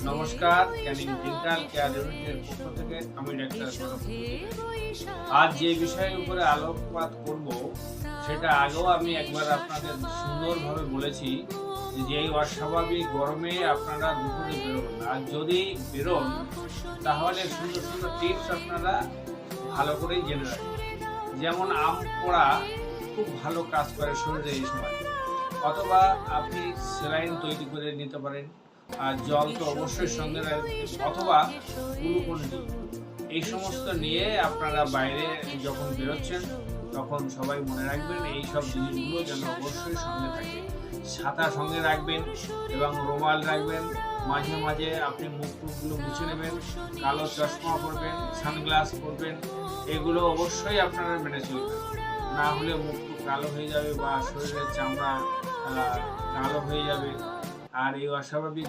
নমস্কার, Canning dental care ইউনিটের পক্ষ থেকে আমি ডাক্তার সৌরভ চৌধুরী। আজ যে বিষয়ের উপরে আলোকপাত করব সেটা আগেও আমি একবার আপনাদের সুন্দরভাবে বলেছি যে এই অস্বাভাবিক গরমে আপনারা দুপুরে বেরোন, আর যদি বেরোন তাহলে সুন্দর সুন্দর টিপস আপনারা ভালো করেই জেনে রাখবেন। যেমন আম পোড়া খুব ভালো কাজ করে শরীরে এই সময়, অথবা আপনি স্যালাইন তৈরি করে নিতে পারেন। আর জল তো অবশ্যই সঙ্গে রাখবেন, অথবা গ্লুকন-ডি। এই সমস্ত নিয়ে আপনারা বাইরে যখন বেরোচ্ছেন তখন সবাই মনে রাখবেন এই সব জিনিসগুলো যেন অবশ্যই সঙ্গে থাকে। ছাতা সঙ্গে রাখবেন এবং রুমাল রাখবেন। মাঝে মাঝে আপনি মুখগুলো মুছে নেবেন, কালো চশমা পরবেন, সানগ্লাস পরবেন। এগুলো অবশ্যই আপনারা মেনে চলবেন, না হলে মুখ কালো হয়ে যাবে বা শরীরের চামড়া কালো হয়ে যাবে। আর এই অস্বাভাবিক